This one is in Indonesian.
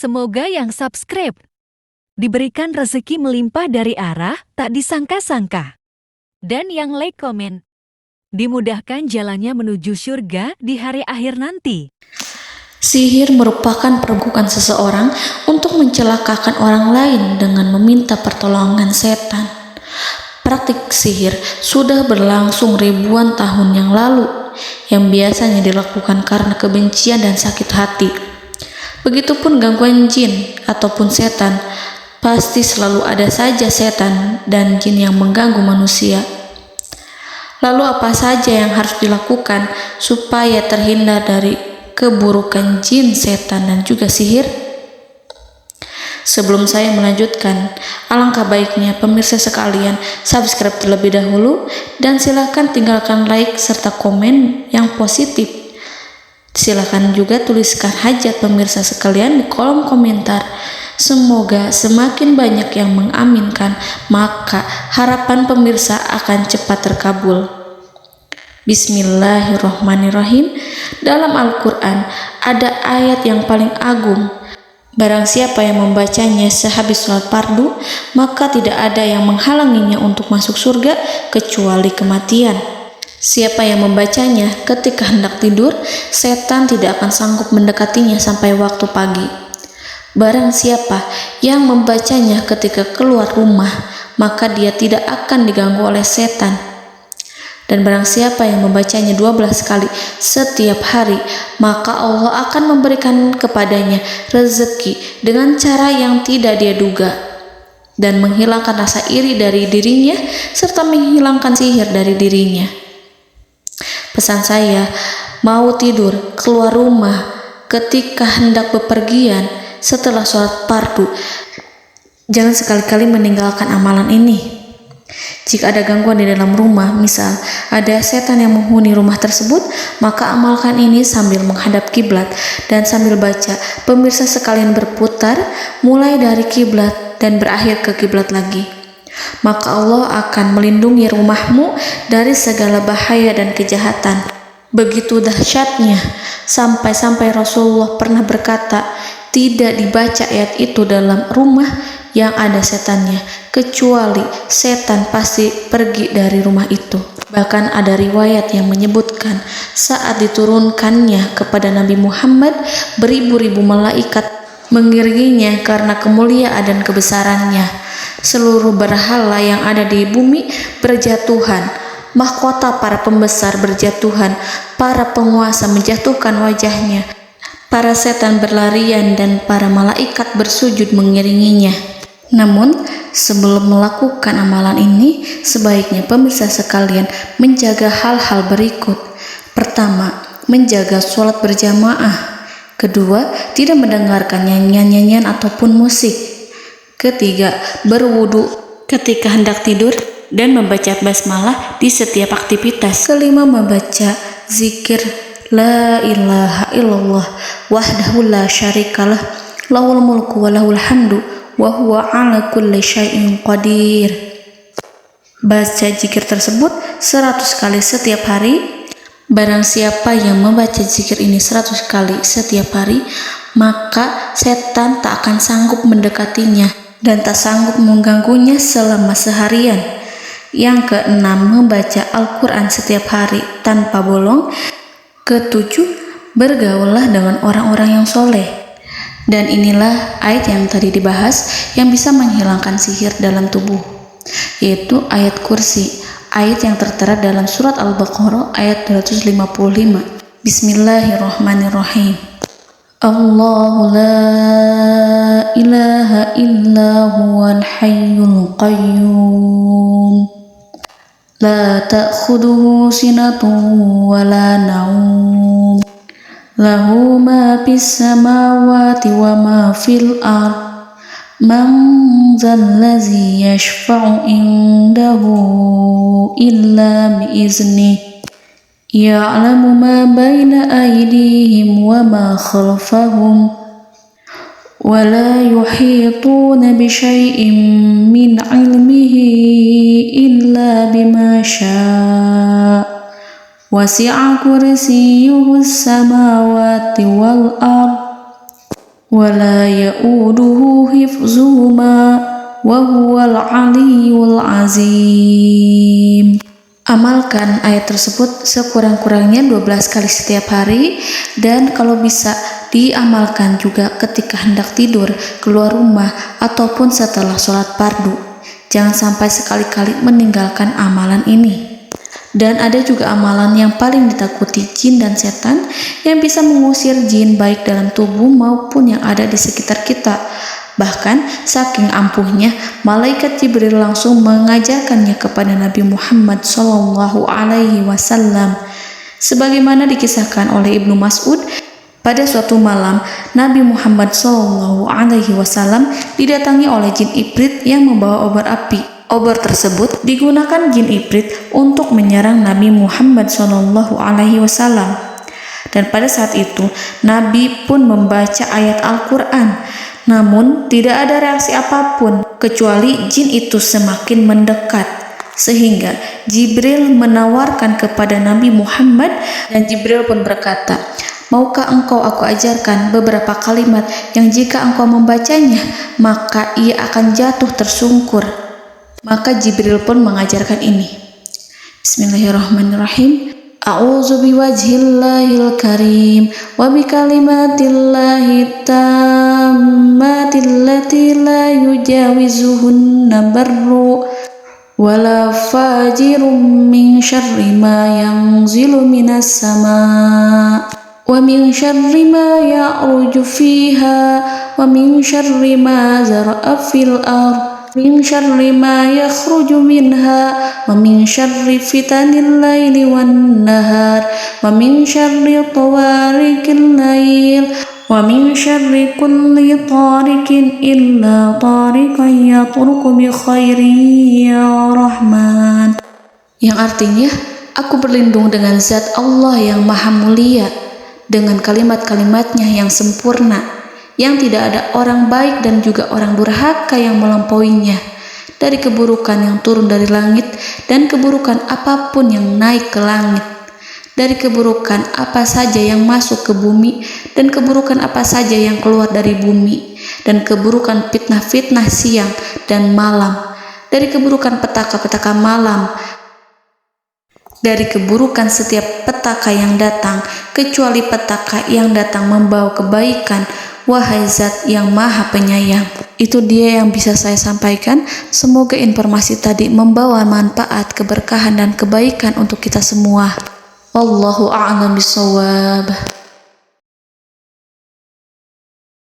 Semoga yang subscribe diberikan rezeki melimpah dari arah tak disangka-sangka. Dan yang like komen, dimudahkan jalannya menuju surga di hari akhir nanti. Sihir merupakan perbuatan seseorang untuk mencelakakan orang lain dengan meminta pertolongan setan. Praktik sihir sudah berlangsung ribuan tahun yang lalu, yang biasanya dilakukan karena kebencian dan sakit hati. Begitupun gangguan jin ataupun setan, pasti selalu ada saja setan dan jin yang mengganggu manusia. Lalu apa saja yang harus dilakukan supaya terhindar dari keburukan jin, setan, dan juga sihir? Sebelum saya melanjutkan, alangkah baiknya pemirsa sekalian subscribe terlebih dahulu dan silakan tinggalkan like serta komen yang positif. Silakan juga tuliskan hajat pemirsa sekalian di kolom komentar. Semoga semakin banyak yang mengaminkan, maka harapan pemirsa akan cepat terkabul. Bismillahirrahmanirrahim. Dalam Al-Quran ada ayat yang paling agung. Barang siapa yang membacanya sehabis sholat fardu, maka tidak ada yang menghalanginya untuk masuk surga kecuali kematian. Siapa yang membacanya ketika hendak tidur, setan tidak akan sanggup mendekatinya sampai waktu pagi. Barang siapa yang membacanya ketika keluar rumah, maka dia tidak akan diganggu oleh setan. Dan barang siapa yang membacanya 12 kali setiap hari, maka Allah akan memberikan kepadanya rezeki dengan cara yang tidak dia duga, dan menghilangkan rasa iri dari dirinya, serta menghilangkan sihir dari dirinya. Pesan saya, mau tidur, keluar rumah, ketika hendak bepergian, setelah sholat fardu, jangan sekali-kali meninggalkan amalan ini. Jika ada gangguan di dalam rumah, misal ada setan yang menghuni rumah tersebut, maka amalkan ini sambil menghadap kiblat dan sambil baca. Pemirsa sekalian berputar mulai dari kiblat dan berakhir ke kiblat lagi. Maka Allah akan melindungi rumahmu dari segala bahaya dan kejahatan. Begitu dahsyatnya, sampai-sampai Rasulullah pernah berkata, tidak dibaca ayat itu dalam rumah yang ada setannya, kecuali setan pasti pergi dari rumah itu. Bahkan ada riwayat yang menyebutkan saat diturunkannya kepada Nabi Muhammad, beribu-ribu malaikat mengiringinya karena kemuliaan dan kebesarannya. Seluruh berhala yang ada di bumi berjatuhan, mahkota para pembesar berjatuhan, para penguasa menjatuhkan wajahnya, para setan berlarian dan para malaikat bersujud mengiringinya. Namun, sebelum melakukan amalan ini, sebaiknya pemirsa sekalian menjaga hal-hal berikut. Pertama, menjaga sholat berjamaah. Kedua, tidak mendengarkan nyanyian-nyanyian ataupun musik. Ketiga, berwudu ketika hendak tidur dan membaca basmalah di setiap aktivitas. Kelima, membaca zikir la ilaha illallah wahdahu la syarikalah lahul mulku wa lahul hamdu wa huwa ala kulli syai'in qadir. Baca zikir tersebut 100 kali setiap hari. Barang siapa yang membaca zikir ini 100 kali setiap hari, maka setan tak akan sanggup mendekatinya dan tak sanggup mengganggunya selama seharian. Yang keenam, membaca Al-Quran setiap hari tanpa bolong. Ketujuh, bergaullah dengan orang-orang yang soleh. Dan inilah ayat yang tadi dibahas yang bisa menghilangkan sihir dalam tubuh, yaitu ayat kursi, ayat yang tertera dalam surat Al-Baqarah ayat 255. Bismillahirrahmanirrahim. Allahu la ilaha illa huwal hayyul qayyum la ta'khuduhu sinatun wa la naum lahu ma fis samawati wa ma fil ard man zallazi yashfa'u indahu illa biiznihi ya'lamu ma baina aydihim wa ma khalfahum wa la yuhituna bi syai'in min 'ilmihi illa bima syaa' wasi'a kursiyyuhu as-samawati wal ard ولا يؤوده حفظهما وهو العلي العظيم. Amalkan ayat tersebut sekurang-kurangnya 12 kali setiap hari, dan kalau bisa diamalkan juga ketika hendak tidur, keluar rumah, ataupun setelah sholat fardu. Jangan sampai sekali-kali meninggalkan amalan ini. Dan ada juga amalan yang paling ditakuti jin dan setan, yang bisa mengusir jin baik dalam tubuh maupun yang ada di sekitar kita. Bahkan saking ampuhnya, malaikat Jibril langsung mengajarkannya kepada Nabi Muhammad SAW. Sebagaimana dikisahkan oleh Ibnu Mas'ud, pada suatu malam Nabi Muhammad SAW didatangi oleh jin Ifrit yang membawa obor api. Obor tersebut digunakan jin Ifrit untuk menyerang Nabi Muhammad SAW. Dan pada saat itu Nabi pun membaca ayat Al-Quran. Namun tidak ada reaksi apapun, kecuali jin itu semakin mendekat. Sehingga Jibril menawarkan kepada Nabi Muhammad, dan Jibril pun berkata, "Maukah engkau aku ajarkan beberapa kalimat yang jika engkau membacanya, maka ia akan jatuh tersungkur?" Maka Jibril pun mengajarkan ini. Bismillahirrahmanirrahim. A'udzu biwajhillahil karim wa bikalimatillahi tammatil lati la yujawizuhunna barru wala fajirum min syarri ma yanzilu minas sama wa min syarri ma ya'ruju fiha wa min syarri ma zara'a fil ardh min syarri ma yakhruju minha wa min syarri fitanil laili wan nahar wa min syarri tawarikil lail wa min syarri kulli tarikin illa tarikan yatruku bi khairin ya Rahman. Yang artinya, aku berlindung dengan zat Allah yang maha mulia, dengan kalimat-kalimatnya yang sempurna, yang tidak ada orang baik dan juga orang durhaka yang melampauinya, dari keburukan yang turun dari langit dan keburukan apapun yang naik ke langit, dari keburukan apa saja yang masuk ke bumi dan keburukan apa saja yang keluar dari bumi, dan keburukan fitnah-fitnah siang dan malam, dari keburukan petaka-petaka malam, dari keburukan setiap petaka yang datang, kecuali petaka yang datang membawa kebaikan. Wahai Zat yang Maha Penyayang. Itu dia yang bisa saya sampaikan. Semoga informasi tadi membawa manfaat, keberkahan dan kebaikan untuk kita semua. Wallahu a'lam bishawab.